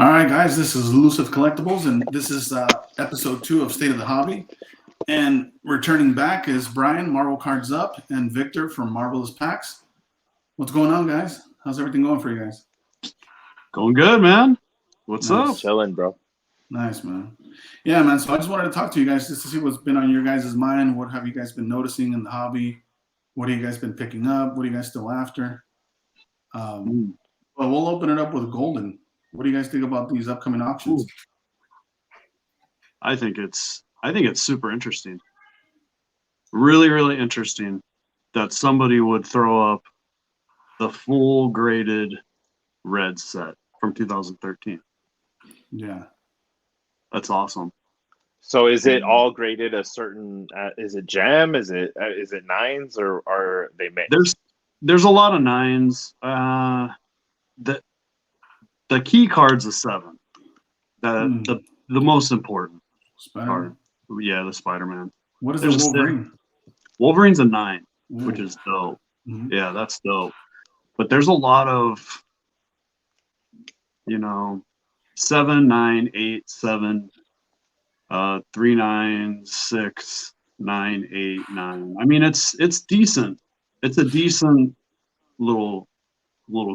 All right, guys, this is Elusive Collectibles, and this is episode 2 of State of the Hobby. And returning back is Brian, Marvel Cards Up, and Victor from Marvelous Packs. What's going on, guys? How's everything going for you guys? Going good, man. What's Nice. up? Chilling, bro. Nice, man. Yeah, man, so I just wanted to talk to you guys just to see what's been on your guys' mind. What have you guys been noticing in the hobby? What have you guys been picking up? What are you guys still after? Well, we'll open it up with Golden. What do you guys think about these upcoming auctions? I think it's super interesting. Really, really interesting that somebody would throw up the full graded red set from 2013. Yeah. That's awesome. So is it all graded a certain? Is it gem? Is it nines or are they mixed? There's a lot of nines. The key card's a 7. The most important card. Yeah, the Spider-Man. What is the Wolverine? Wolverine's a 9, which is dope. Yeah, that's dope. But there's a lot of, 7, 9, 8, 7, 3, 9, 6, 9, 8, 9. I mean, it's decent. It's a decent little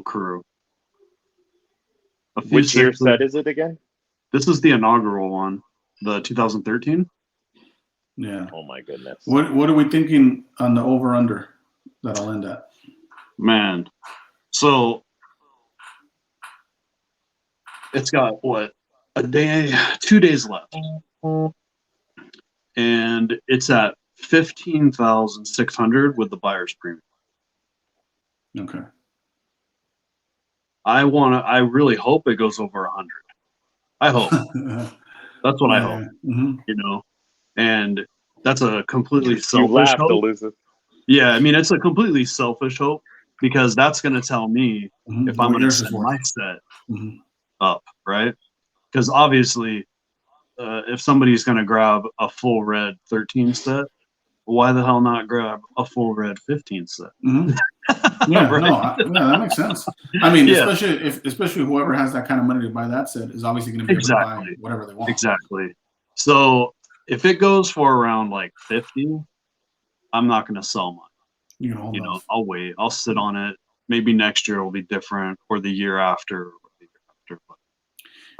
crew. Which year set is it again? This is the inaugural one, the 2013. Yeah. Oh my goodness. What are we thinking on the over/under that I'll end at? Man, so it's got what, 2 days left, and it's at 15,600 with the buyer's premium. Okay. I really hope it goes over 100. I hope. That's what I hope. And that's a completely selfish hope. Elusive. Yeah, I mean, it's a completely selfish hope because that's going to tell me if I'm going to set my set up, right? Because obviously, if somebody's going to grab a full red 13 set, why the hell not grab a full red 15 set? Yeah, right? That makes sense. I mean, especially whoever has that kind of money to buy that set is obviously going to be able to buy whatever they want. Exactly. So if it goes for around like 50, I'm not going to sell mine. I'll wait. I'll sit on it. Maybe next year will be different, or the year after, But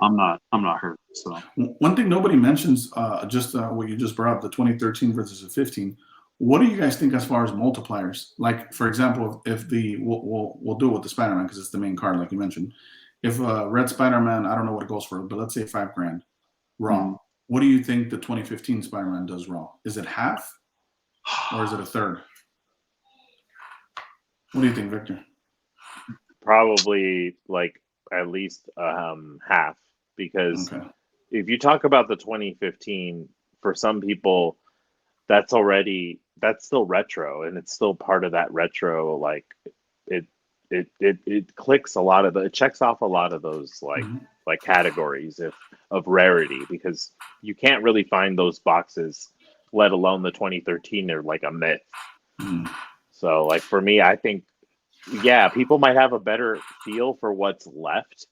I'm not hurt. So one thing nobody mentions, what you just brought up, the 2013 versus the 15. What do you guys think as far as multipliers? Like, for example, if we'll do it with the Spider-Man because it's the main card, like you mentioned. If Red Spider-Man, I don't know what it goes for, but let's say $5,000 raw. What do you think the 2015 Spider-Man does raw? Is it half, or is it a third? What do you think, Victor? Probably like at least half, because if you talk about the 2015, for some people, that's still retro, and it's still part of that retro. Like it clicks a lot of it checks off a lot of those like categories of rarity, because you can't really find those boxes, let alone the 2013. They're like a myth. So like for me, I think people might have a better feel for what's left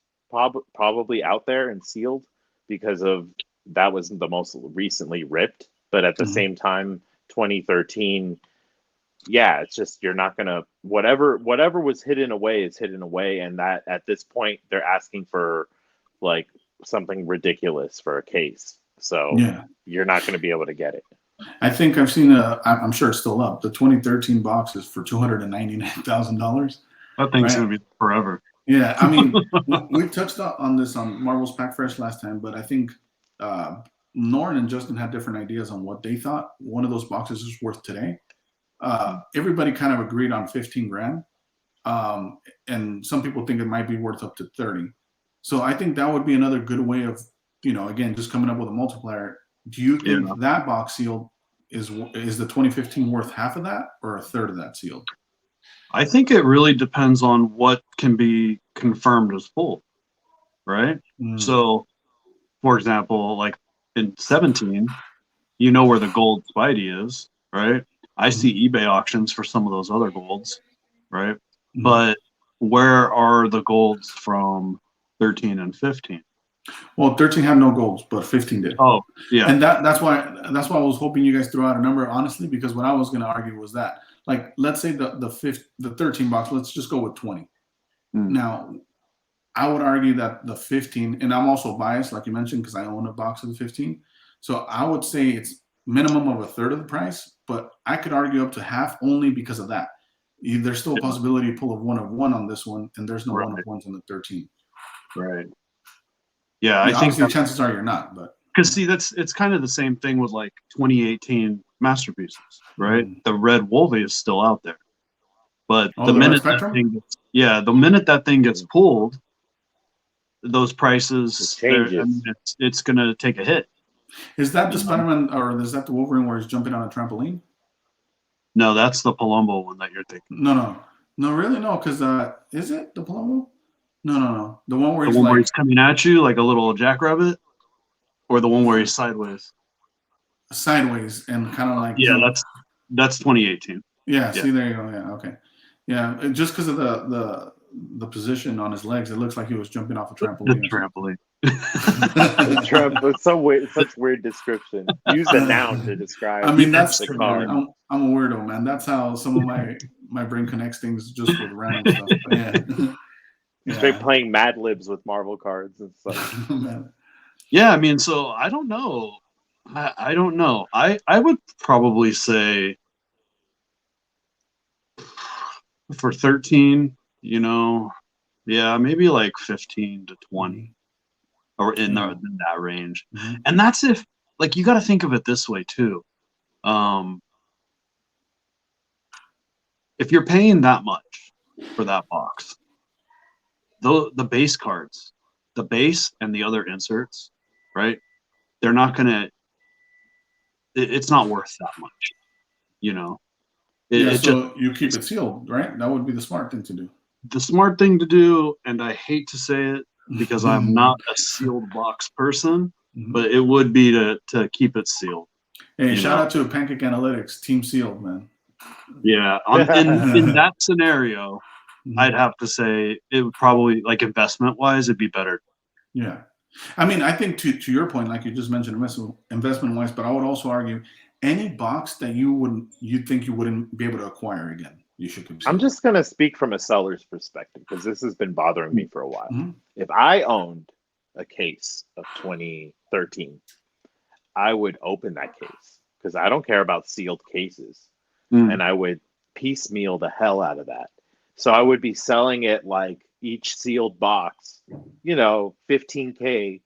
probably out there and sealed, because of that was the most recently ripped. But at the same time, 2013, it's just, you're not gonna, whatever was hidden away is hidden away, and that at this point they're asking for like something ridiculous for a case, so you're not gonna be able to get it. I think I've seen I'm sure it's still up. The 2013 box is for $299,000. That thing's gonna be forever. Yeah, I mean, we touched on this on Marvel's Pack Fresh last time, but I think Norrin and Justin had different ideas on what they thought one of those boxes is worth today. Everybody kind of agreed on $15,000, and some people think it might be worth up to 30. So I think that would be another good way of, again, just coming up with a multiplier. Do you think that box sealed is the 2015 worth half of that, or a third of that sealed? I think it really depends on what can be confirmed as full, right? So, for example, like in 17, where the gold Spidey is, right? I see eBay auctions for some of those other golds, right? But where are the golds from 13 and 15? Well, 13 had no golds, but 15 did. Oh, yeah. And that's why I was hoping you guys threw out a number, honestly, because what I was going to argue was that, like, let's say the 13 box, let's just go with 20. Now, I would argue that the 15, and I'm also biased, like you mentioned, because I own a box of the 15. So I would say it's minimum of a third of the price, but I could argue up to half only because of that. There's still a possibility to pull a 1 of 1 on this one, and there's no 1 of 1s on the 13. Right. Yeah, I think the chances are you're not, but because see, it's kind of the same thing with like 2018 masterpieces, right? The red Wolvie is still out there, but the minute that thing gets pulled, those prices, it's gonna take a hit. Is that the Spider-Man, or is that the Wolverine where he's jumping on a trampoline? No, that's the Palumbo one that you're thinking. No, really, no, because is it the Palumbo? No. The one where where he's coming at you like a little jackrabbit, or the one where he's sideways. Sideways and kind of like that's 2018. Yeah. See, there you go. Yeah. Okay. Yeah. Just because of the position on his legs, it looks like he was jumping off a trampoline. The trampoline. It's so weird. Such weird description. Use a noun to describe. I mean, that's the true. car. I'm a weirdo, man. That's how some of my brain connects things just with random stuff. But Straight playing Mad Libs with Marvel cards and stuff. Yeah, I mean, so I don't know. I don't know. I would probably say for 13, maybe like 15 to 20, or in that range. Mm-hmm. And that's if, like, you got to think of it this way too. If you're paying that much for that box, the base cards, the base and the other inserts, right? They're not gonna. It's not worth that much, So you keep it sealed, right? That would be the smart thing to do. The smart thing to do, and I hate to say it because I'm not a sealed box person, but it would be to keep it sealed. Hey, shout out to Pancake Analytics, Team Sealed, man. Yeah, in that scenario, I'd have to say it would probably, like, investment-wise, it'd be better. Yeah. I mean, I think to your point, like you just mentioned, investment-wise, but I would also argue any box that you think you wouldn't be able to acquire again, you should consider. I'm just going to speak from a seller's perspective because this has been bothering me for a while. If I owned a case of 2013, I would open that case because I don't care about sealed cases. And I would piecemeal the hell out of that. So I would be selling it like each sealed box, $15K,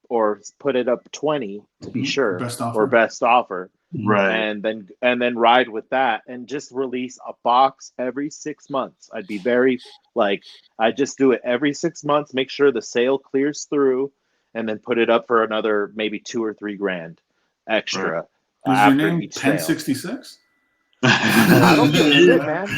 or put it up 20 to be sure, or best offer, right? And then ride with that and just release a box every 6 months. I'd be very I just do it every 6 months, make sure the sale clears through, and then put it up for another maybe $2 or $3 grand extra. Right. Is your name 1066? I don't give a shit, man.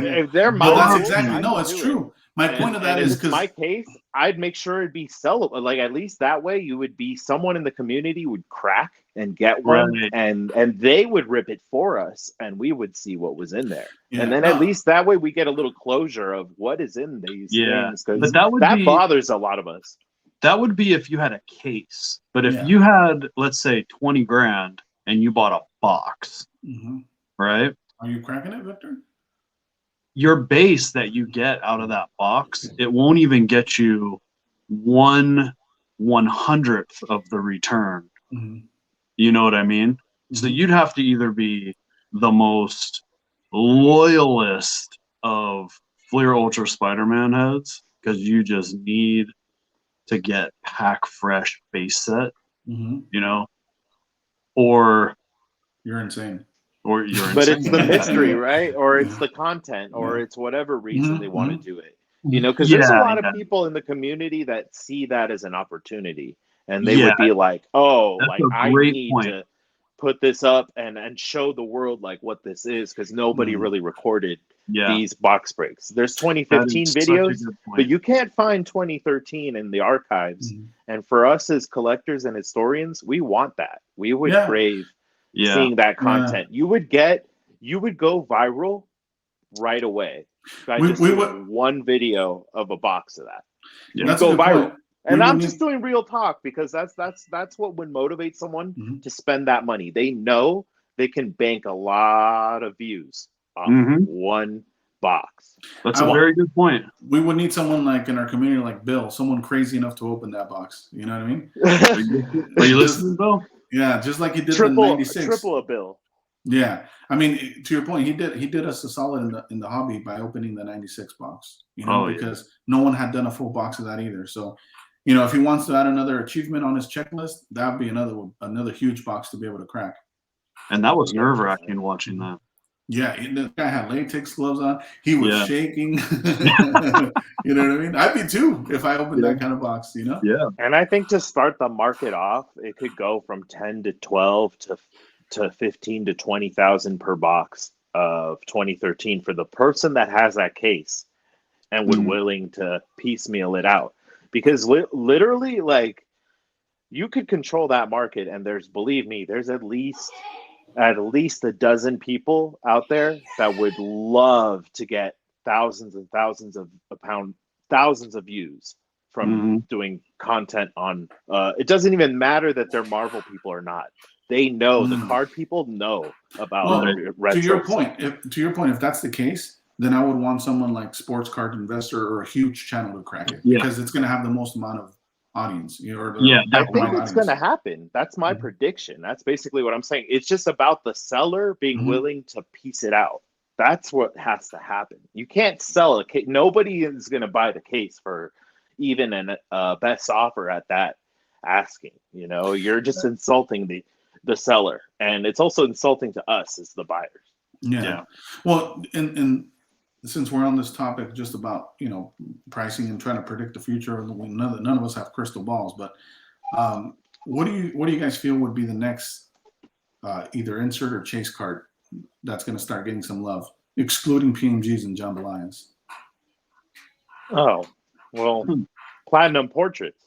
If they're that's exactly it's true. My point of that is because my case, I'd make sure it'd be sellable. Like, at least that way, you would be someone in the community would crack and get one, right. and they would rip it for us, and we would see what was in there. And then at least that way, we get a little closure of what is in these things. Because that bothers a lot of us. That would be if you had a case, but if you had, let's say, 20 grand and you bought a box. Right? Are you cracking it, Victor? Your base that you get out of that box, it won't even get you 1/100th of the return. You know what I mean? So you'd have to either be the most loyalist of Fleer Ultra Spider-Man heads, because you just need to get pack fresh base set, or you're insane. But it's the mystery, right? Or it's the content, or it's whatever reason they want to do it. Because there's a lot of people in the community that see that as an opportunity, and they would be like, "Oh, I need to put this up and show the world what this is," because nobody really recorded these box breaks. There's 2015 videos, but you can't find 2013 in the archives. And for us as collectors and historians, we want that. We would crave seeing that content. You would go viral right away by just doing one video of a box of that. That's go viral. And I'm just doing real talk because that's what would motivate someone to spend that money. They know they can bank a lot of views on one box. That's a very good point. We would need someone like in our community, like Bill, someone crazy enough to open that box. You know what I mean? Are you listening, Bill? Yeah, just like he did in '96. Triple a bill. Yeah, I mean, to your point, he did us a solid in the hobby by opening the '96 box. You know, because no one had done a full box of that either. So, you know, if he wants to add another achievement on his checklist, that'd be another huge box to be able to crack. And that was nerve-wracking watching that. Yeah, the guy had latex gloves on. He was shaking. You know what I mean? I'd be too if I opened that kind of box, you know? Yeah. And I think to start the market off, it could go from 10 to 12 to 15 to 20,000 per box of 2013 for the person that has that case and would willing to piecemeal it out. Because literally, like, you could control that market, and believe me, there's at least a dozen people out there that would love to get thousands and thousands of views from doing content on. It doesn't even matter that they're Marvel people or not. They know the card people know about retro. To your point, if that's the case, then I would want someone like Sports Card Investor or a huge channel to crack it because it's going to have the most amount of audience. I think it's going to happen. That's my prediction. That's basically what I'm saying. It's just about the seller being willing to piece it out. That's what has to happen. You can't sell a case. Nobody is going to buy the case for even a best offer at that asking. You know, you're just insulting the seller, and it's also insulting to us as the buyers. Yeah. Well, and since we're on this topic just about, you know, pricing and trying to predict the future, none of us have crystal balls, but what do you guys feel would be the next either insert or chase card that's going to start getting some love, excluding PMGs and jambalayas? Oh, well, Platinum Portraits.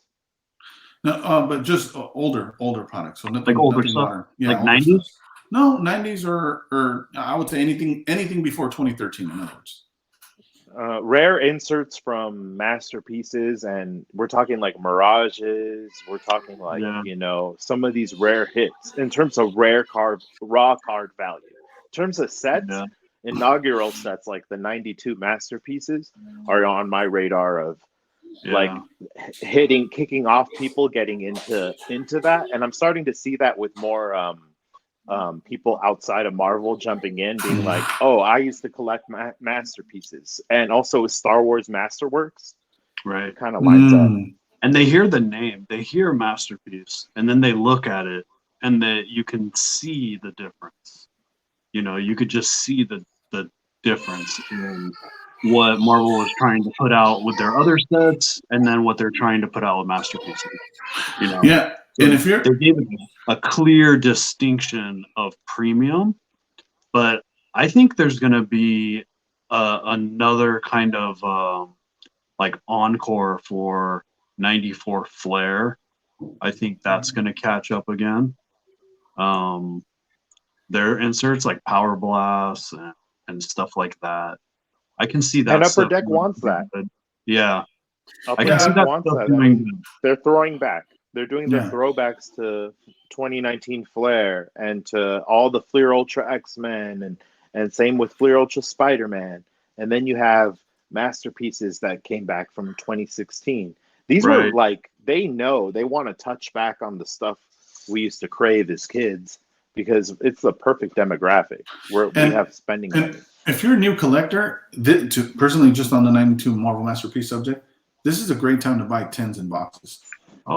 No, but just older products. So nothing, like older nothing stuff, modern. Yeah, like 90s. No, 90s or I would say anything before 2013. In other words. Rare inserts from masterpieces, and we're talking like Mirages. We're talking like you know, some of these rare hits in terms of raw card value. In terms of sets, inaugural sets like the '92 masterpieces are on my radar of like kicking off people getting into that, and I'm starting to see that with more people outside of Marvel jumping in, being like, "Oh, I used to collect masterpieces," and also with Star Wars Masterworks, right? Kind of lines up. And they hear the name, they hear masterpiece, and then they look at it, and you can see the difference. You know, you could just see the difference in what Marvel was trying to put out with their other sets, and then what they're trying to put out with masterpieces. You know, and if you're they gave a clear distinction of premium, but I think there's going to be another kind of like encore for '94 Flair. I think that's going to catch up again. Their inserts like Power Blast and stuff like that. I can see that. And Upper Deck wants that. Yeah. I can see that wants that. They're throwing back. They're doing their throwbacks to 2019 Flair and to all the Fleer Ultra X-Men and same with Fleer Ultra Spider-Man. And then you have masterpieces that came back from 2016. These were like, they know they want to touch back on the stuff we used to crave as kids because it's the perfect demographic where we have spending money. If you're a new collector, personally, just on the '92 Marvel Masterpiece subject, this is a great time to buy tins and boxes.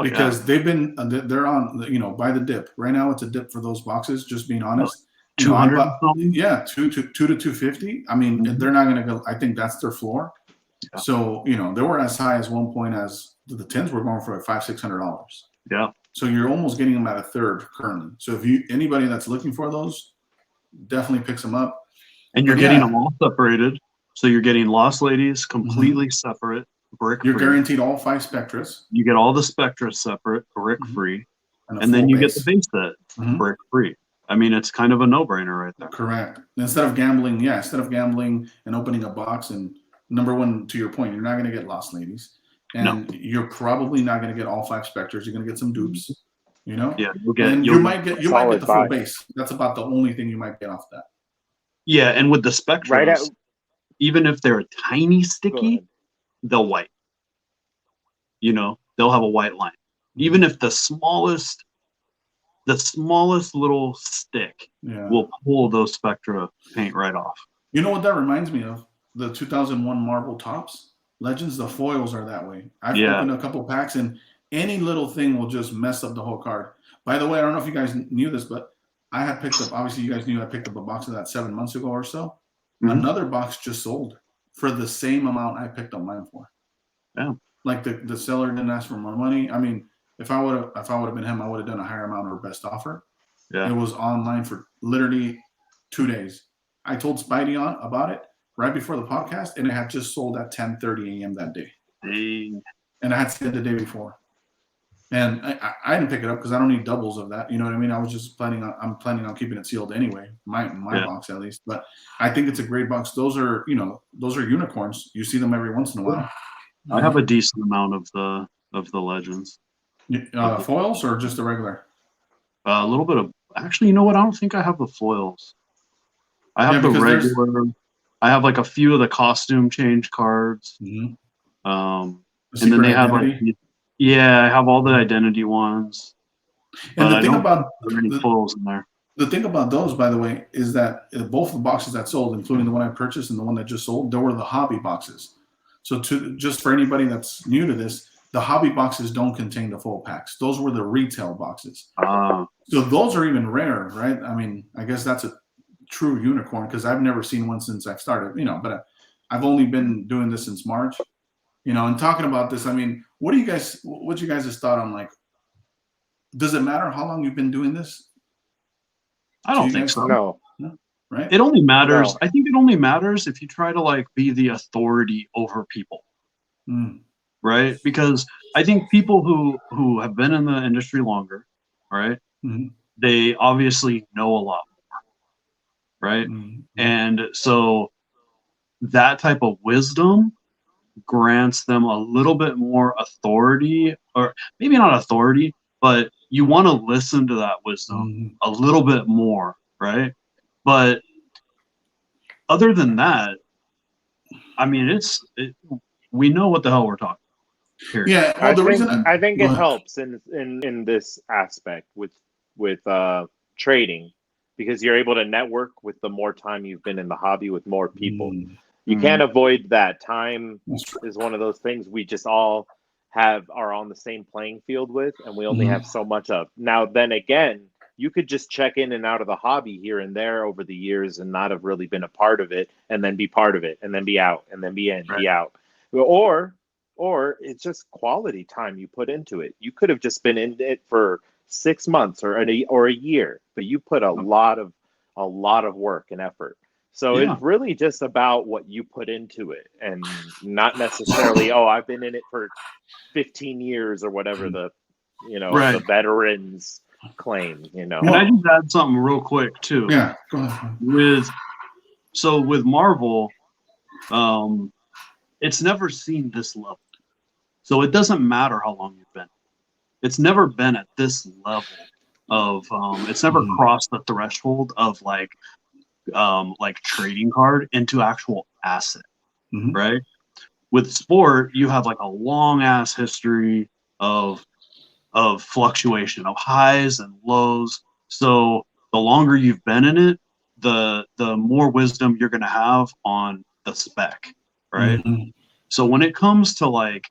Because they're on, you know, by the dip. Right now, it's a dip for those boxes, just being honest. 200 something? Yeah, 2 to 250. I mean, they're not going to go, I think that's their floor. Yeah. So, you know, they were as high as one point as the tins were going for like $500-600. Yeah. So you're almost getting them at a third currently. So if anybody that's looking for those, definitely picks them up. And you're getting them all separated. So you're getting Lost Ladies completely separate. Brick-free. You're guaranteed all 5 Spectras. You get all the Spectra separate, brick-free, and then you get the base set brick-free. I mean, it's kind of a no-brainer right there. Correct. Instead of gambling and opening a box, and number one, to your point, you're not going to get Lost Ladies. and you're probably not going to get all 5 Spectres. You're going to get some dupes, you know. Yeah, you might get the full buy. base. That's about the only thing you might get off that. Yeah, and with the Spectres, even if they're tiny sticky, they'll white. You know, they'll have a white line. Even if the smallest little stick will pull those Spectra paint right off. You know what that reminds me of? The 2001 Marvel Topps Legends. The foils are that way. I've opened a couple packs, and any little thing will just mess up the whole card. By the way, I don't know if you guys knew this, but I had picked up, obviously you guys knew I picked up a box of that 7 months ago or so. Mm-hmm. Another box just sold for the same amount I picked up mine for. Yeah. Like the seller didn't ask for more money. I mean, if I would have been him, I would have done a higher amount or best offer. Yeah. It was online for literally 2 days. I told Spidey about it right before the podcast, and it had just sold at 10:30 a.m. that day. Dang. And I had said the day before. And I didn't pick it up because I don't need doubles of that. You know what I mean? I was just planning on keeping it sealed anyway, my box at least. But I think it's a great box. Those are unicorns. You see them every once in a while. I have a decent amount of the Legends. Foils or just the regular? A little bit of, actually, you know what? I don't think I have the foils. I have the regular. I have like a few of the costume change cards. Mm-hmm. And then they have like. Yeah, I have all the identity ones. And the thing about foils in there. The thing about those, by the way, is that both the boxes that sold, including the one I purchased and the one that just sold, they were the hobby boxes. So just for anybody that's new to this, the hobby boxes don't contain the full packs. Those were the retail boxes. So those are even rare, right? I mean, I guess that's a true unicorn because I've never seen one since I've started, but I've only been doing this since March. And talking about this, I mean, what's you guys' thought on, like, does it matter how long you've been doing this? I don't think so. No. Right? It only matters. I think it only matters if you try to like be the authority over people. Right? Because I think people who have been in the industry longer, right? Mm-hmm. They obviously know a lot more. Right? Mm-hmm. And so that type of wisdom grants them a little bit more authority, or maybe not authority, but you want to listen to that wisdom a little bit more, right? But other than that, I mean, we know what the hell we're talking about. Period. Yeah, I think it helps in this aspect with trading, because you're able to network with the more time you've been in the hobby with more people. You can't avoid that. Time is one of those things we just all are on the same playing field with, and we only have so much of. Now, then again, you could just check in and out of the hobby here and there over the years and not have really been a part of it, and then be part of it, and then be out, and then be in, be out. Or it's just quality time you put into it. You could have just been in it for 6 months or a year, but you put a lot of work and effort. So it's really just about what you put into it, and not necessarily, I've been in it for 15 years or whatever the veterans claim, Can I just add something real quick too? Yeah, go ahead. With Marvel, it's never seen this level. So it doesn't matter how long you've been. It's never been at this level of, it's never crossed the threshold of like trading card into actual asset, right? With sport, you have like a long ass history of fluctuation, of highs and lows. So the longer you've been in it, the more wisdom you're going to have on the spec, right? So when it comes to like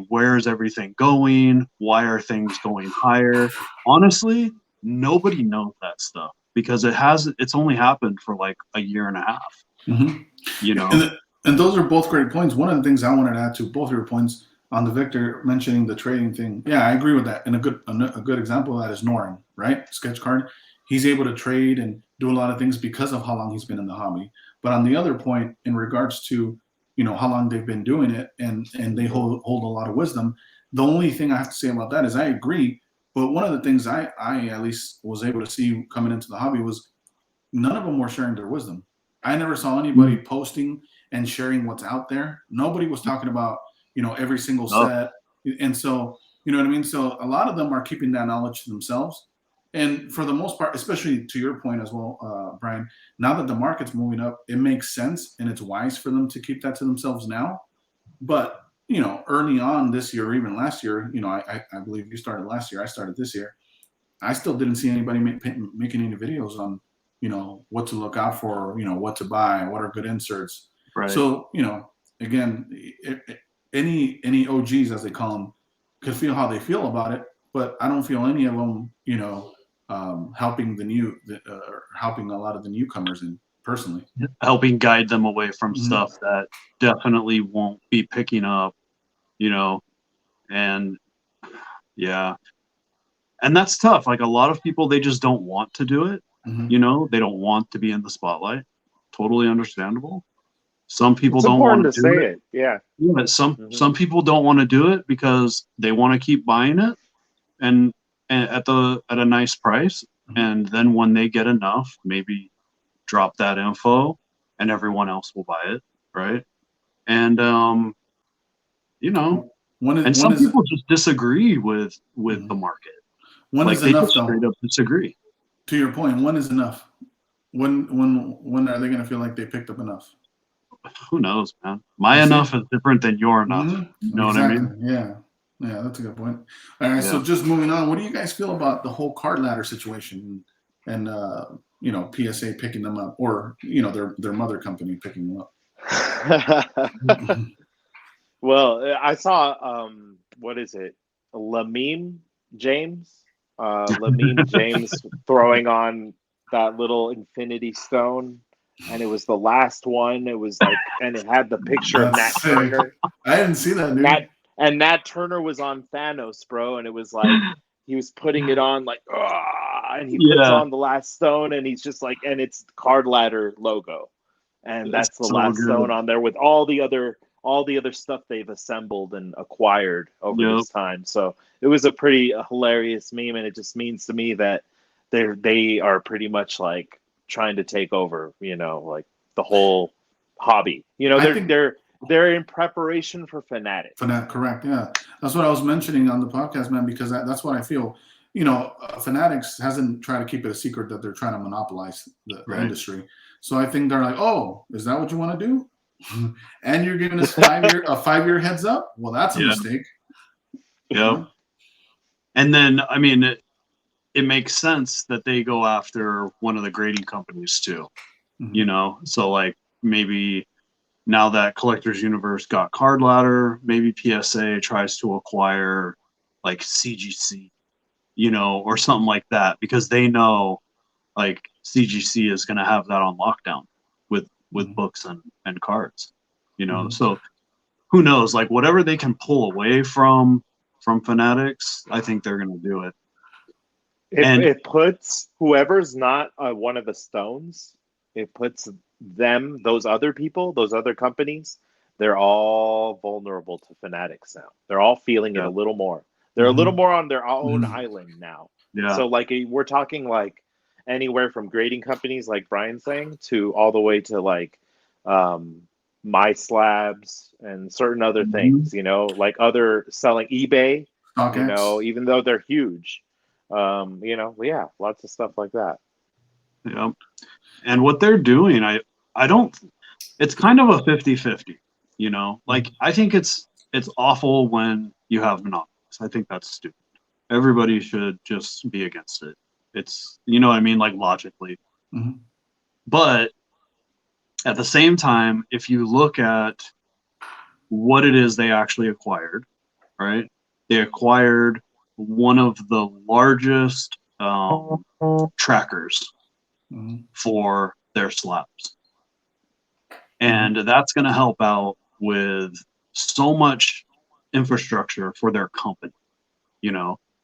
where's everything going, why are things going higher, honestly, nobody knows that stuff, because it's only happened for like a year and a half. And those are both great points. One of the things I wanted to add to both your points on the Victor mentioning the trading thing, I agree with that. And a good example of that is Norin, right? Sketch card. He's able to trade and do a lot of things because of how long he's been in the hobby. But on the other point, in regards to how long they've been doing it, and they hold a lot of wisdom, the only thing I have to say about that is I agree. But one of the things I at least was able to see coming into the hobby was none of them were sharing their wisdom. I never saw anybody posting and sharing what's out there. Nobody was talking about, every single set. And so, you know what I mean? So a lot of them are keeping that knowledge to themselves. And for the most part, especially to your point as well, Brian, now that the market's moving up, it makes sense and it's wise for them to keep that to themselves now. But, early on this year or even last year, I believe you started last year, I started this year. I still didn't see anybody making any videos on, what to look out for, what to buy, what are good inserts. Right. So, again, any OGs, as they call them, could feel how they feel about it, but I don't feel any of them, helping helping a lot of the newcomers in personally. Helping guide them away from stuff that definitely won't be picking up, and yeah. And that's tough. Like a lot of people, they just don't want to do it. They don't want to be in the spotlight. Totally understandable. Some people don't want to do it. Yeah. Yeah. Some people don't want to do it because they want to keep buying it and at a nice price. And then when they get enough, maybe drop that info and everyone else will buy it. Right. And, some people just disagree with the market. When is enough, though? Straight up disagree. To your point, when is enough? When are they going to feel like they picked up enough? Who knows, man? My enough is different than your enough. You know what I mean? Yeah, that's a good point. All right, so just moving on. What do you guys feel about the whole card ladder situation and PSA picking them up, or their mother company picking them up? Well, I saw what is it? Lamine James throwing on that little infinity stone, and it was the last one. It was like, and it had the picture of Nat Turner. I didn't see that, dude. Nat Turner was on Thanos, bro, and it was like he was putting it on like, and he puts on the last stone, and he's just like, and it's Card Ladder logo, and that's the last stone on there with all the other stuff they've assembled and acquired over this time. So it was a pretty hilarious meme, and it just means to me that they are pretty much like trying to take over, like the whole hobby. They're in preparation for Fnatic. Correct, yeah. That's what I was mentioning on the podcast, man, because that's what I feel. Fanatics hasn't tried to keep it a secret that they're trying to monopolize the industry. So I think they're like, oh, is that what you want to do? And you're giving us a 5-year heads up? Well, that's a mistake. Yeah. And then, I mean, it makes sense that they go after one of the grading companies too. So like maybe now that Collectors Universe got Card Ladder, maybe PSA tries to acquire like CGC, or something like that, because they know like CGC is going to have that on lockdown with books and cards, so who knows, like whatever they can pull away from Fanatics, I think they're going to do it. It puts whoever's not one of the stones, it puts them, those other people, those other companies, they're all vulnerable to Fanatics now. They're all feeling it a little more. They're a little more on their own island now. Yeah. So like we're talking like anywhere from grading companies like Brian's saying to all the way to like My Slabs and certain other things, like other selling eBay, even though they're huge. Lots of stuff like that. Yeah. And what they're doing, I don't, it's kind of a 50-50, like I think it's awful when you have monopolies. I think that's stupid. Everybody should just be against it. It's, what I mean? Like logically. But at the same time, if you look at what it is they actually acquired, right? They acquired one of the largest trackers for their slabs. And that's going to help out with so much infrastructure for their company,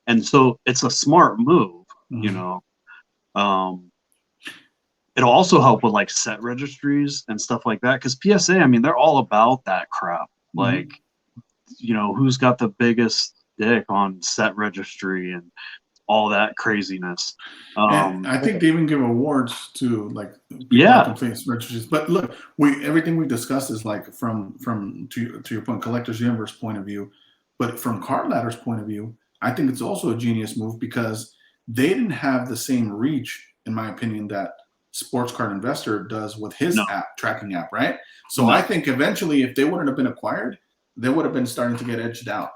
and so it's a smart move, it'll also help with like set registries and stuff like that, because PSA, I mean, they're all about that crap, like who's got the biggest dick on set registry and all that craziness. And I think they even give awards to like people Yeah. that complete registries. But look, everything we discussed is like from to your point, Collectors Universe point of view, but from Card Ladder's point of view, I think it's also a genius move because they didn't have the same reach, in my opinion, that Sports Card Investor does with his tracking app, right? So I think eventually, if they wouldn't have been acquired, they would have been starting to get edged out.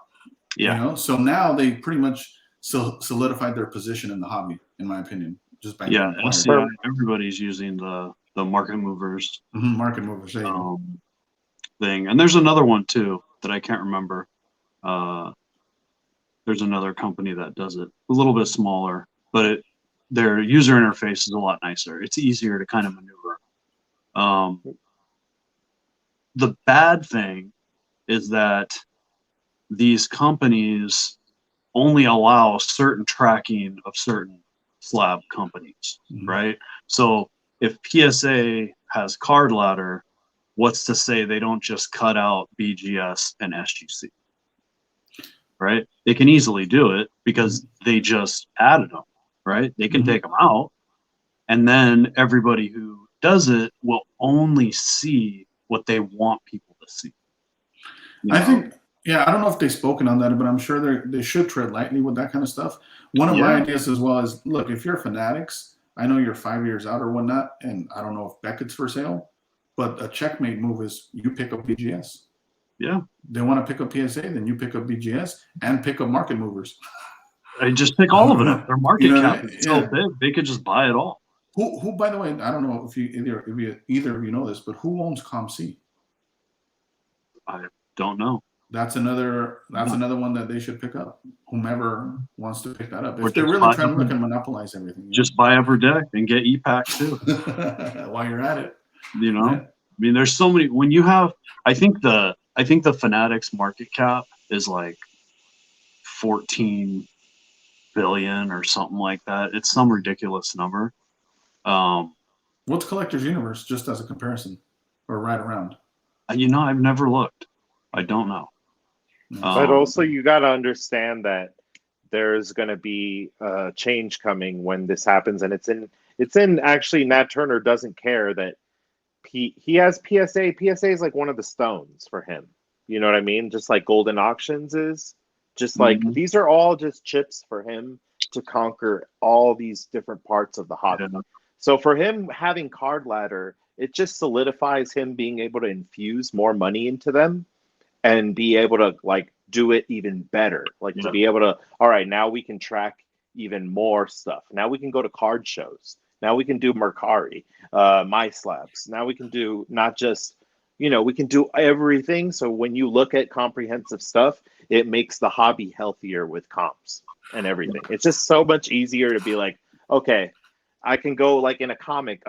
Yeah. You know, so now they pretty much solidified their position in the hobby, in my opinion, just by being acquired. SCI, everybody's using the market movers, market movers thing, and there's another one too that I can't remember. There's another company that does it, a little bit smaller, but their user interface is a lot nicer. It's easier to kind of maneuver. The bad thing is that these companies only allow certain tracking of certain slab companies, right? So if PSA has Card Ladder, what's to say they don't just cut out BGS and SGC, right? They can easily do it because they just added them, right? They can take them out, and then everybody who does it will only see what they want people to see. I think, I don't know if they've spoken on that, but I'm sure they should tread lightly with that kind of stuff. One of my ideas as well is, look, if you're Fanatics, I know you're 5 years out or whatnot, and I don't know if Beckett's for sale, but a checkmate move is you pick up BGS. Yeah. They want to pick up PSA, then you pick up BGS and pick up market movers. I just pick all of it up. Their market cap is so big, they could just buy it all. Who, by the way, I don't know if either of you know this, but who owns ComC? I don't know. That's another one that they should pick up. Whomever wants to pick that up. If they're really trying to look and monopolize everything. Just buy Upper Deck and get e-packs too. While you're at it. You know? I mean, there's so many. When you have, I think the Fanatics market cap is like 14 billion or something like that. It's some ridiculous number. What's Collectors Universe, just as a comparison, or right around? You know, I've never looked. I don't know. But also, you got to understand that there's going to be a change coming when this happens, and it's in actually. Nat Turner doesn't care that he has PSA. PSA is like one of the stones for him. You know what I mean? Just like Golden Auctions is. Just like these are all just chips for him to conquer all these different parts of the hobby. So for him having Card Ladder, it just solidifies him being able to infuse more money into them and be able to like do it even better. Like to be able to, all right, now we can track even more stuff. Now we can go to card shows. Now we can do Mercari, My Slabs. Now we can do not just, we can do everything. So when you look at comprehensive stuff, it makes the hobby healthier with comps and everything. It's just so much easier to be like, okay, I can go like in a comic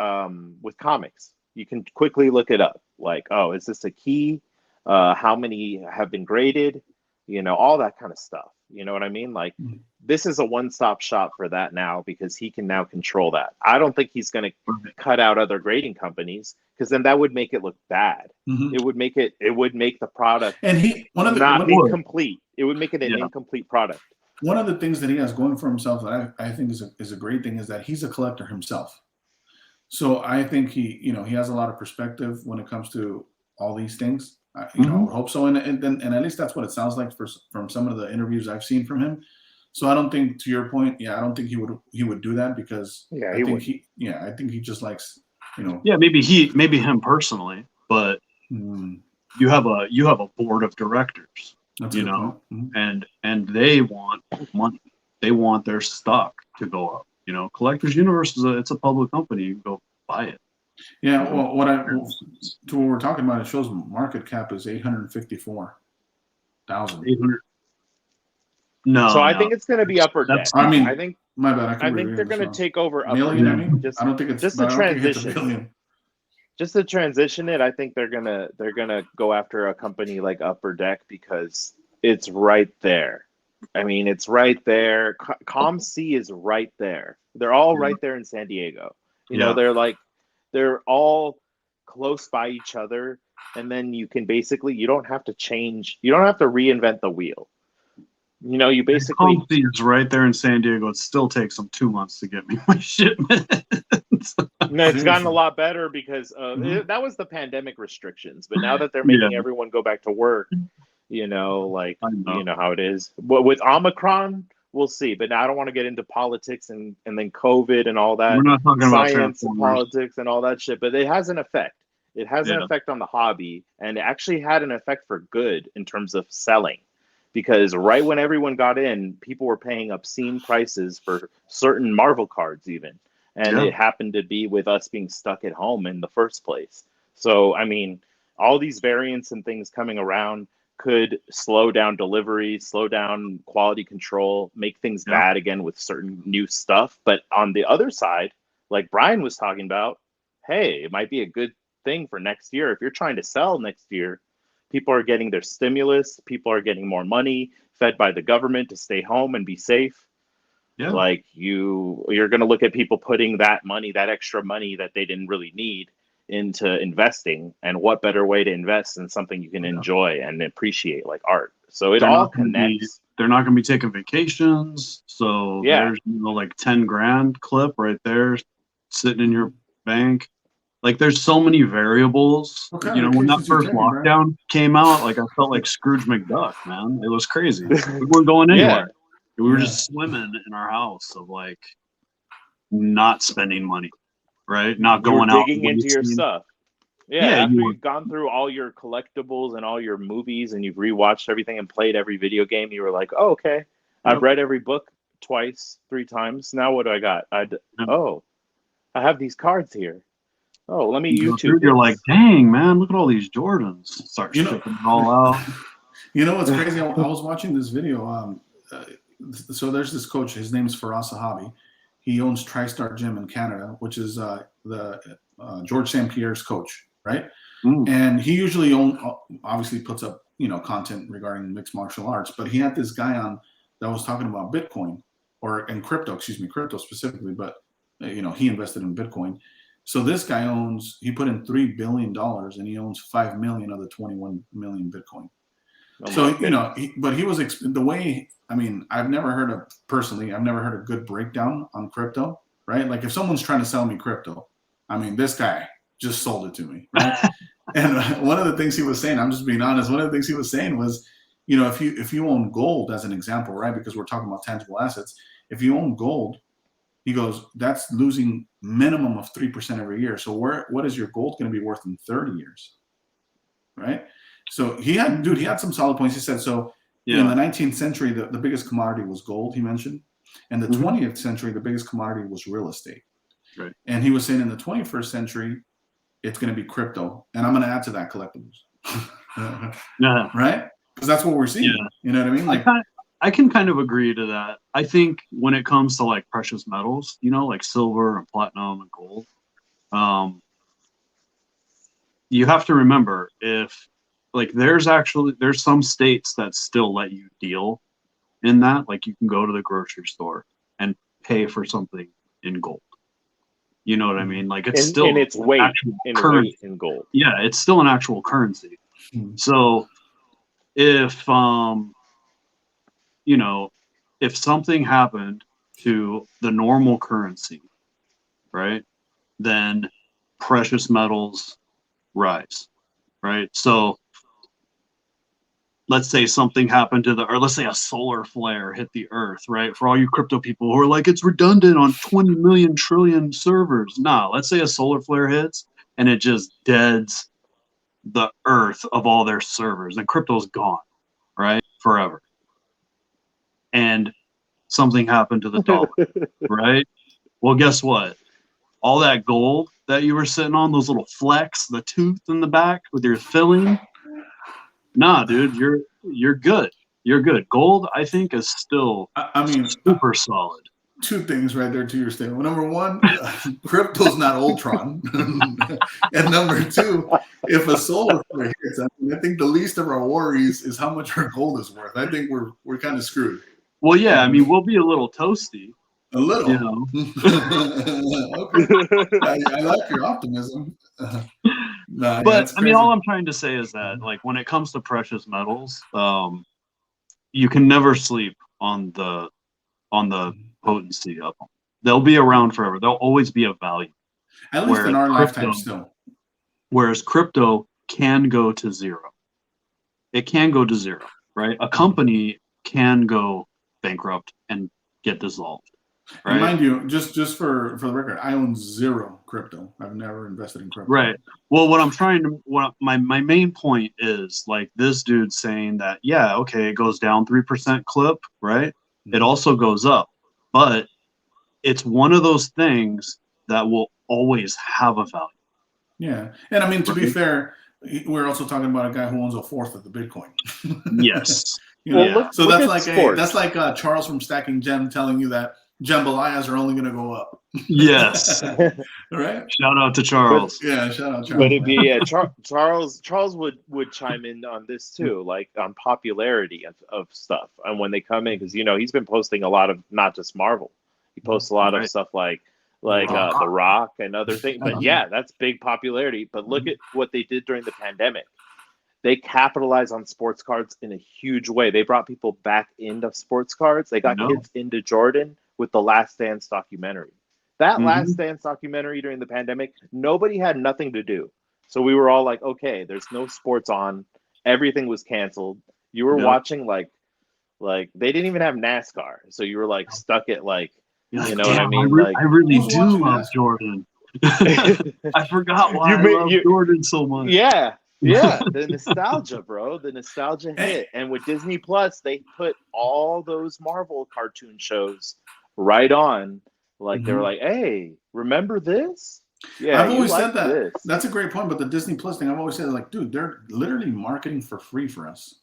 with comics. You can quickly look it up. Like, oh, is this a key? How many have been graded? All that kind of stuff. You know what I mean? Like, this is a one-stop shop for that now because he can now control that. I don't think he's going to cut out other grading companies because then that would make it look bad. It would make the product incomplete. It would make it an incomplete product. One of the things that he has going for himself that I think is a great thing is that he's a collector himself. So I think he has a lot of perspective when it comes to all these things. I would hope so, and at least that's what it sounds like from some of the interviews I've seen from him. So I don't think, to your point, I don't think he would do that because I think he just likes, maybe him personally, but you have a board of directors, and they want money, they want their stock to go up. Collectors Universe it's a public company. You can go buy it. Yeah, well, what we're talking about, it shows market cap is 854,000. 800. No. So I think it's going to be Upper Deck. I think my bad. I think they're going to take over Upper million. Deck. I mean, I don't think it's just a transition. Just to transition it, I think they're gonna go after a company like Upper Deck because it's right there. I mean, it's right there. ComC is right there. They're all right there in San Diego. They're all close by each other, and then you can basically you don't have to reinvent the wheel. You know, you basically is right there in San Diego. It still takes them 2 months to get me my shipment. No, it's gotten a lot better because that was the pandemic restrictions. But now that they're making everyone go back to work, you know, like you know how it is. But with Omicron, we'll see. But now I don't want to get into politics and then COVID and all that. We're not talking science about and politics and all that shit. But it has an effect. It has an effect on the hobby, and it actually had an effect for good in terms of selling. Because right when everyone got in, people were paying obscene prices for certain Marvel cards even. And it happened to be with us being stuck at home in the first place. So, I mean, all these variants and things coming around could slow down delivery, slow down quality control, make things bad again with certain new stuff. But on the other side, like Brian was talking about, hey, it might be a good thing for next year. If you're trying to sell next year, people are getting their stimulus, people are getting more money fed by the government to stay home and be safe. Yeah. Like you're going to look at people putting that money, that extra money that they didn't really need, into investing. And what better way to invest in something you can enjoy and appreciate, like art? So it all connects. They're not going to be taking vacations. So there's like 10 grand clip right there sitting in your bank. Like there's so many variables. You know, when that first lockdown came out, like I felt like Scrooge McDuck, man. It was crazy. We weren't going anywhere. We were just swimming in our house of like not spending money, right? Not going out. Digging into your stuff. Yeah, after you've gone through all your collectibles and all your movies and you've rewatched everything and played every video game, you were like, oh, okay, I've read every book twice, 3 times. Now what do I got? I have these cards here. Oh, let me YouTube. You're like, dang, man, look at all these Jordans. Start shipping them all out. You know what's crazy? I was watching this video. So there's this coach. His name is Faraz Sahabi. He owns TriStar Gym in Canada, which is the George St. Pierre's coach, right? And he usually obviously puts up content regarding mixed martial arts. But he had this guy on that was talking about Bitcoin crypto specifically. But he invested in Bitcoin. So this guy he put in $3 billion and he owns 5 million of the 21 million Bitcoin. So, but he was the way, I mean, I've never heard a good breakdown on crypto, right? Like if someone's trying to sell me crypto, I mean, this guy just sold it to me, right? And one of the things he was saying, I'm just being honest, one of the things he was saying was, if you own gold as an example, right? Because we're talking about tangible assets. If you own gold, he goes, that's losing minimum of 3% every year. So what is your gold going to be worth in 30 years, right? So he had some solid points. He said, in the 19th century, the biggest commodity was gold, he mentioned. And the 20th century, the biggest commodity was real estate. Right. And he was saying in the 21st century, it's going to be crypto. And I'm going to add to that collectibles. Right? Because that's what we're seeing. Yeah. You know what I mean? Like I can kind of agree to that. I think when it comes to like precious metals, like silver and platinum and gold, you have to remember there's some states that still let you deal in that. Like you can go to the grocery store and pay for something in gold. You know what I mean? Like it's still in its weight in gold. Yeah, it's still an actual currency. So if if something happened to the normal currency, right, then precious metals rise, right? So let's say something happened or let's say a solar flare hit the earth, right? For all you crypto people who are like, it's redundant on 20 million trillion servers. No, let's say a solar flare hits and it just deads the earth of all their servers and crypto's gone, right? Forever. And something happened to the dollar, right? Well, guess what? All that gold that you were sitting on, those little flecks, the tooth in the back with your filling, nah, dude, you're good. You're good. Gold, I think, is still super solid. 2 things right there to your statement. Number 1, crypto's not Ultron. And number 2, if a solar flare hits, I think the least of our worries is how much our gold is worth. I think we're kind of screwed. Well, yeah, I mean, we'll be a little toasty. A little. Okay. I like your optimism. But I mean, all I'm trying to say is that, like, when it comes to precious metals, you can never sleep on the potency of them. They'll be around forever. They'll always be of value. At least in our lifetime still. Whereas crypto can go to zero. It can go to zero, right? A company can go bankrupt and get dissolved. Right? And mind you, just for the record, I own 0 crypto. I've never invested in crypto. Right. Well, my main point is like this dude saying that, yeah, okay, it goes down 3% clip, right? Mm-hmm. It also goes up, but it's one of those things that will always have a value. Yeah. And I mean, to be fair, we're also talking about a guy who owns 1/4 of the Bitcoin. Yes. So that's like Charles from Stacking Gem telling you that jambalayas are only going to go up. Yes. Right. Shout out to Charles. Shout out Charles. But it'd be Charles would chime in on this too, like on popularity of stuff, and when they come in, because he's been posting a lot of not just Marvel, he posts a lot of stuff like The Rock and other things. But yeah, that's big popularity. But look at what they did during the pandemic. They capitalized on sports cards in a huge way. They brought people back into sports cards. They got kids into Jordan with the Last Dance documentary. That Last Dance documentary during the pandemic, nobody had nothing to do. So we were all like, okay, there's no sports on. Everything was canceled. You were watching like they didn't even have NASCAR. So you were like stuck at like, you know what I mean? I really do love Jordan. I forgot why I love Jordan so much. Yeah. Yeah, the nostalgia, bro. The nostalgia hit. And with Disney Plus, they put all those Marvel cartoon shows right on. Like they were like, hey, remember this? Yeah, I've always said that. This. That's a great point. But the Disney Plus thing, I've always said, like, dude, they're literally marketing for free for us.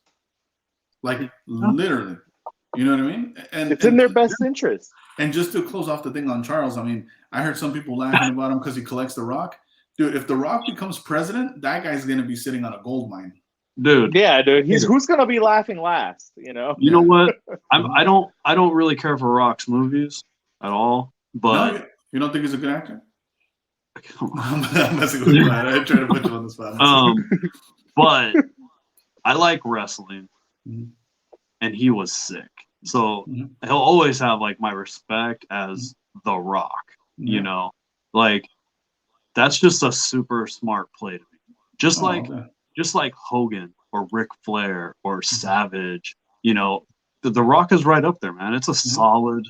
Like, literally. You know what I mean? And it's in their best interest. And just to close off the thing on Charles, I mean, I heard some people laughing about him because he collects The Rock. Dude, if The Rock becomes president, that guy's going to be sitting on a gold mine. Dude. Yeah, dude. Who's going to be laughing last, You know what? I don't really care for Rock's movies at all. But no, you don't think he's a good actor? I'm messing with you. I try to put you on the spot. But I like wrestling, and he was sick. So he'll always have like my respect as The Rock. You know, like that's just a super smart play to me. Just like Hogan or Ric Flair or Savage. You know, the Rock is right up there, man. It's a solid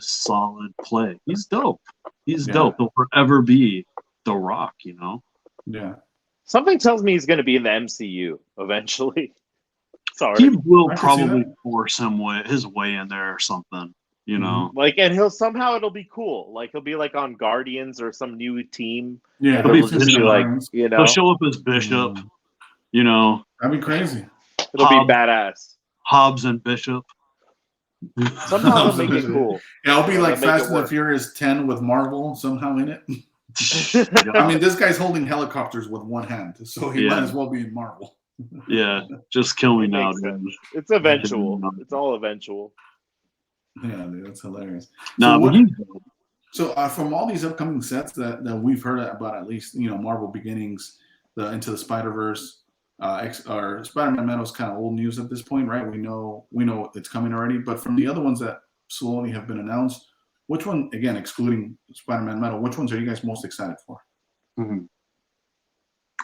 play. He's dope. He's dope. He'll forever be The Rock, you know? Yeah. Something tells me he's going to be in the MCU eventually. Sorry. He will probably force his way in there or something, you know? Like, and it'll be cool. Like, he'll be like on Guardians or some new team. Yeah. He'll just be like, you know. He'll show up as Bishop, you know? That'd be crazy. It'll be badass. Hobbs and Bishop. Somehow they'll make it cool. Yeah, it'll be like Fast and the Furious 10 with Marvel somehow in it. I mean, this guy's holding helicopters with one hand, so he might as well be in Marvel. Yeah, just kill me now, dude. It's eventual. It's all eventual. Yeah, dude, that's hilarious. So, from all these upcoming sets that we've heard about, at least, you know, Marvel Beginnings, the Into the Spider-Verse, or Spider-Man Metal's kind of old news at this point, right? We know it's coming already, but from the other ones that slowly have been announced, which one, again, excluding Spider-Man Metal, which ones are you guys most excited for?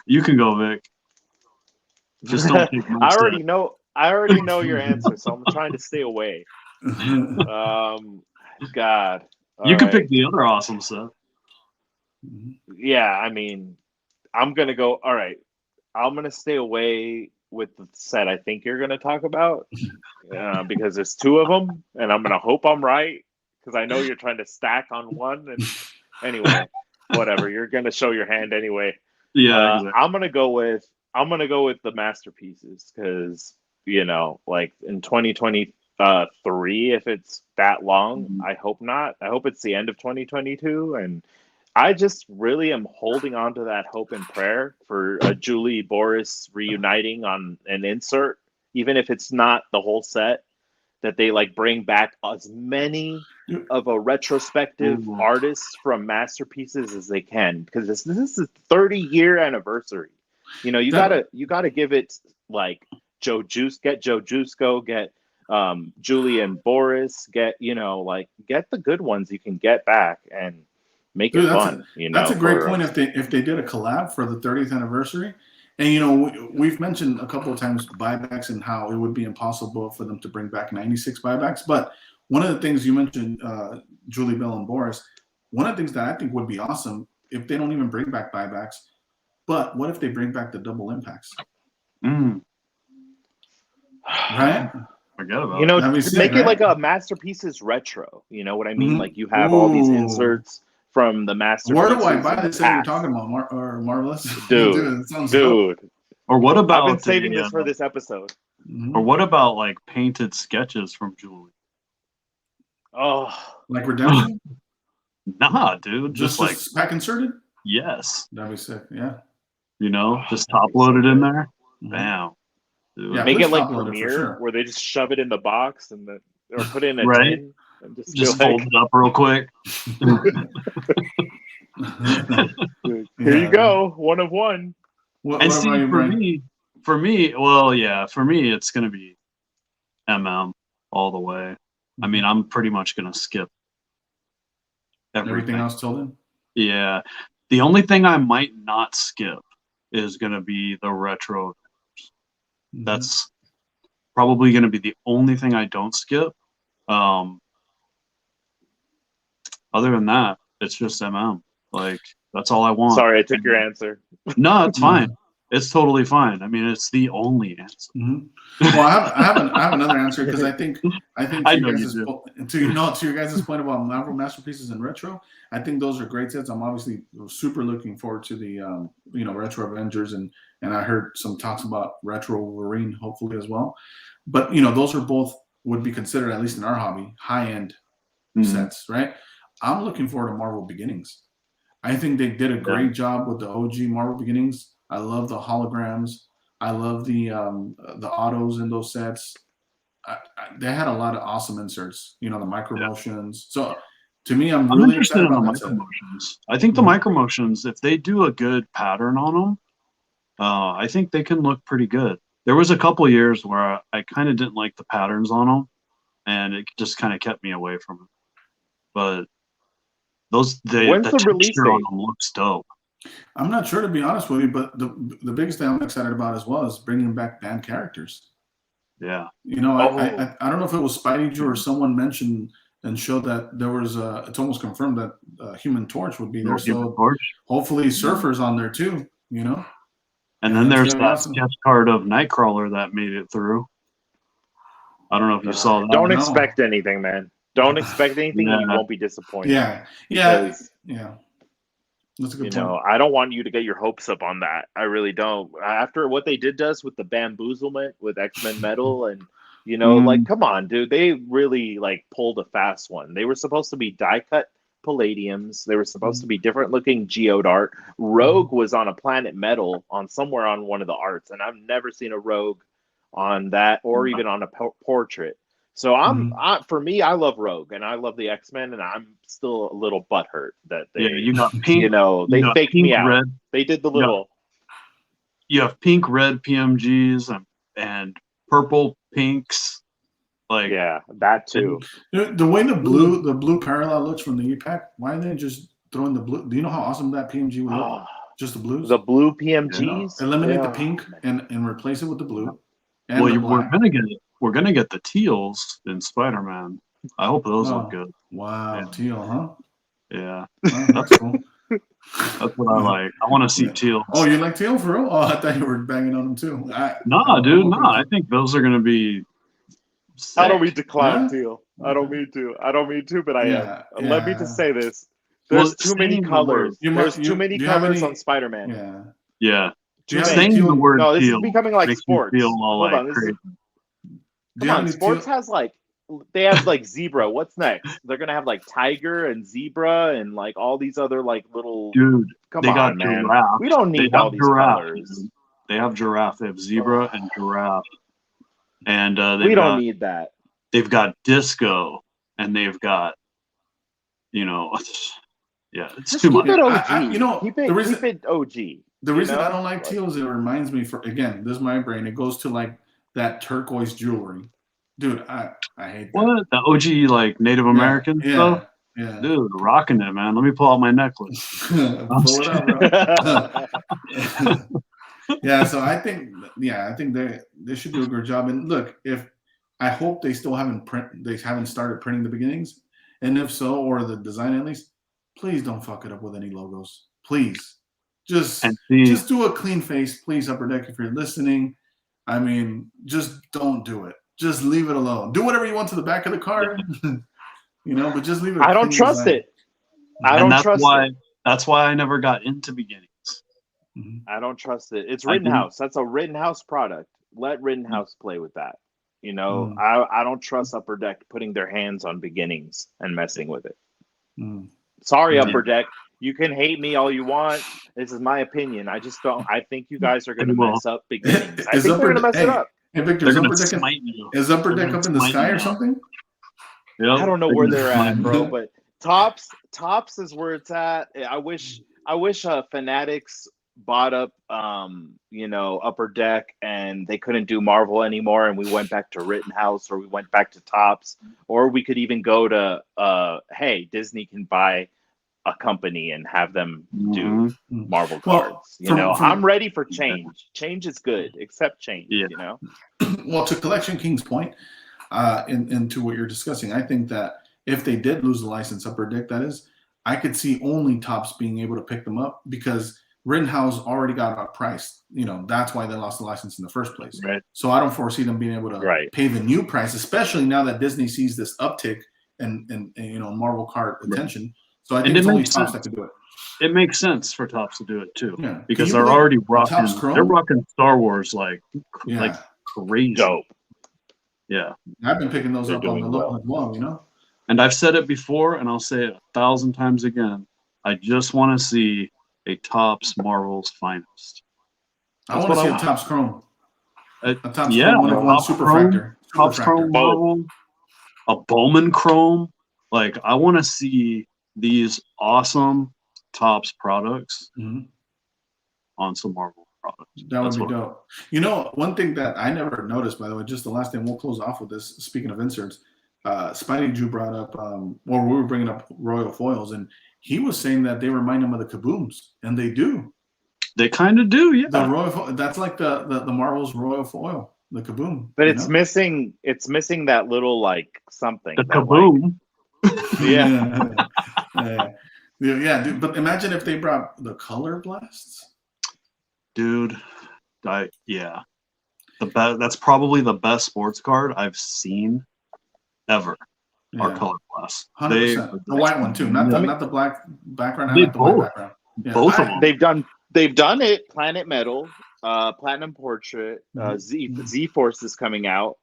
You can go, Vic. Just don't take I already know your answer, so I'm trying to stay away. God. You can pick the other awesome stuff. Yeah, I mean, I'm gonna go. All right, I'm gonna stay away with the set I think you're gonna talk about because there's two of them, and I'm gonna hope I'm right because I know you're trying to stack on one. And anyway, whatever. You're gonna show your hand anyway. Yeah, exactly. I'm gonna go with the masterpieces because like in 2023, if it's that long, I hope not. I hope it's the end of 2022, and I just really am holding on to that hope and prayer for Julie Boris reuniting on an insert, even if it's not the whole set, that they like bring back as many of a retrospective artists from masterpieces as they can, because this is the 30-year anniversary. You know, you gotta give it like get Joe Juice, get Julie and Boris, get the good ones you can get back and make it fun. That's a great point. If they did a collab for the 30th anniversary, and we've mentioned a couple of times buybacks and how it would be impossible for them to bring back 96 buybacks. But one of the things you mentioned, Julie Bell and Boris, one of the things that I think would be awesome if they don't even bring back buybacks, but what if they bring back the double impacts? Right? Forget about it. Make it like a Masterpieces retro. You know what I mean? Like you have all these inserts from the Masterpieces. Where do I buy this that you're talking about, Marvelous? Dude. Or what about? I've been saving this for this episode. Or what about like painted sketches from Julie? Oh, like Redemption? Nah, dude. Just like back inserted? Yes. That'd be sick. Yeah. Just top loaded in there. Bam. Dude. Yeah, make it like Premiere, where they just shove it in the box or put it in a tin and just fold it up real quick. Here you go, one of one. And see, for me, it's gonna be MM all the way. I mean, I'm pretty much gonna skip everything else till then. Yeah, the only thing I might not skip is gonna be the retro. That's probably going to be the only thing I don't skip. Other than that, it's just MM. Like, that's all I want. Sorry, I took your answer. No, it's fine. It's totally fine. I mean, it's the only answer. Well, I have another answer because I think to your guys' point about Marvel Masterpieces and retro, I think those are great sets. I'm obviously super looking forward to the retro Avengers and I heard some talks about retro Wolverine hopefully as well. But those are both would be considered, at least in our hobby, high end sets, right? I'm looking forward to Marvel Beginnings. I think they did a great job with the OG Marvel Beginnings. I love the holograms. I love the autos in those sets. They had a lot of awesome inserts. The micro motions. So to me, I'm really interested in the micro motions. I think the micro motions, if they do a good pattern on them, I think they can look pretty good. There was a couple years where I kind of didn't like the patterns on them, and it just kind of kept me away from it. But the texture on them looks dope. I'm not sure, to be honest with you, but the biggest thing I'm excited about as well is bringing back band characters. Yeah. I don't know if it was Spidey Drew or someone mentioned and showed that there was it's almost confirmed that Human Torch would be there. So hopefully Surfer's on there too, And then there's that sketch card of Nightcrawler that made it through. I don't know if you saw that. Don't expect anything, man. Don't expect anything, and you won't be disappointed. Yeah. That's a good point. I don't want you to get your hopes up on that. I really don't. After what they did to us with the bamboozlement with X-Men Metal and, come on, dude. They really, pulled a fast one. They were supposed to be die-cut Palladiums. They were supposed to be different-looking geode art. Rogue was on a Planet Metal somewhere on one of the arts, and I've never seen a Rogue on that or even on a portrait. So for me, I love Rogue and I love the X-Men, and I'm still a little butthurt that they, you got pink, they faked me out. Red. They did the little. You have pink, red PMGs and purple pinks. That too. The way the blue parallel looks from the E-Pack, why are they just throwing the blue? Do you know how awesome that PMG would look? Just the blues. The blue PMGs. Eliminate the pink and replace it with the blue. And we're gonna get the teals in Spider-Man. I hope those look good. Wow, teal, huh? Yeah, that's cool. That's what I like. I want to see teal. Oh, you like teal for real? Oh, I thought you were banging on them too. I think those are gonna be sick. I don't mean to clown teal. I don't mean to, but I am. Let me just say this. There's too many colors. There's too many colors on Spider-Man. Yeah. Saying the word this teal is becoming like sports. Hold on, come on, sports has they have zebra. What's next? They're gonna have tiger and zebra and all these other little. Dude, come on, man. Giraffe. We don't need all these colors. They have giraffe. They have zebra and giraffe. And we don't need that. They've got disco, and they've got, it's just too much. Keep it OG. Keep it OG. The reason I don't like teal is it reminds me, this is my brain. It goes to that turquoise jewelry. dude, I hate that. What? The OG like Native American stuff? Yeah. Dude, rocking it, man. Let me pull out my necklace. Pull it out, bro. Yeah, so I think they should do a good job. And look, if I hope they still haven't started printing the beginnings, and if so, or the design at least, please don't fuck it up with any logos. Please, just do a clean face, please, Upper Deck, if you're listening. I mean, just don't do it. Just leave it alone. Do whatever you want to the back of the card, but just leave it. I don't trust it. That's why I never got into beginnings. I don't trust it. It's Rittenhouse. That's a Rittenhouse product. Let Rittenhouse play with that. I don't trust Upper Deck putting their hands on beginnings and messing with it. Sorry, Upper Deck. You can hate me all you want. This is my opinion. I just don't. I think you guys are going to mess up beginnings. I think they're going to mess it up. Hey, Victor, is Upper Deck up in the sky or something? Yep. I don't know where they're at, bro. But Tops is where it's at. I wish Fanatics bought up Upper Deck and they couldn't do Marvel anymore, and we went back to Rittenhouse, or we went back to Tops, or we could even go to hey, Disney can buy a company and have them do Marvel cards. I'm ready for change. Change is good, except change. Well, to Collection King's point, into what you're discussing, I think that if they did lose the license, Upper Deck, that is, I could see only Tops being able to pick them up, because Rittenhouse already got outpriced. That's why they lost the license in the first place. Right. So I don't foresee them being able to pay the new price, especially now that Disney sees this uptick in Marvel card attention. So I think it's only Tops that could do it. It makes sense for Tops to do it too, because they're already rocking. They're rocking Star Wars like crazy. Dope. Yeah, I've been picking those up on the low as well. And I've said it before, and I'll say it 1,000 times again. I just want to see a Tops Marvel's finest. I want to see a Tops Chrome. A Tops Chrome, one Superfractor. Tops Chrome Marvel, a Bowman Chrome. Like, I want to see these awesome Tops products on some Marvel products. That would be dope. One thing that I never noticed, by the way, just the last thing, we'll close off with this. Speaking of inserts, Spidey Jew brought up, we were bringing up Royal Foils, and he was saying that they remind him of the Kabooms, and they do. They kind of do, yeah. The Royal Foil, that's like the Marvel's Royal Foil, the Kaboom. But it's missing. It's missing that little something. The Kaboom. Yeah, dude. But imagine if they brought the Color Blasts. Dude, that's probably the best sports card I've seen ever. Our Color Blasts. 100%. The white one too, not the black background. The white background. Yeah. Both of them. They've done it. Planet Metal, Platinum Portrait, Z Force is coming out.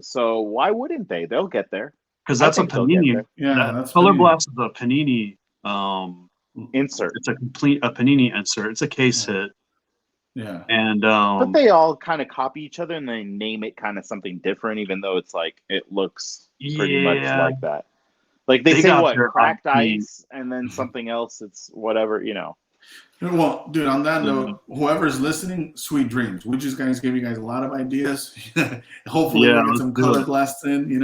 So why wouldn't they? They'll get there. Because that's a Panini. That's Color Blast is a Panini insert. It's a Panini insert. It's a case hit. Yeah. And but they all kind of copy each other and they name it kind of something different, even though it's it looks pretty much like that. Like they say what, cracked ice, and then something else. It's whatever. Well, dude, on that note, whoever's listening, sweet dreams. We just gave you guys a lot of ideas. Hopefully we'll get some Color Blasts in,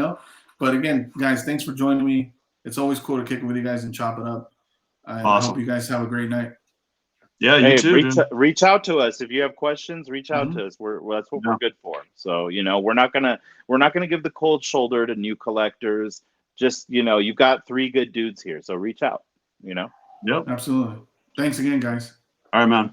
But again, guys, thanks for joining me. It's always cool to kick it with you guys and chop it up. I hope you guys have a great night. Yeah, you too. Reach out to us if you have questions. Reach out to us. That's what we're good for. So we're not gonna give the cold shoulder to new collectors. Just you've got 3 good dudes here, so reach out. Yep, absolutely. Thanks again, guys. All right, man.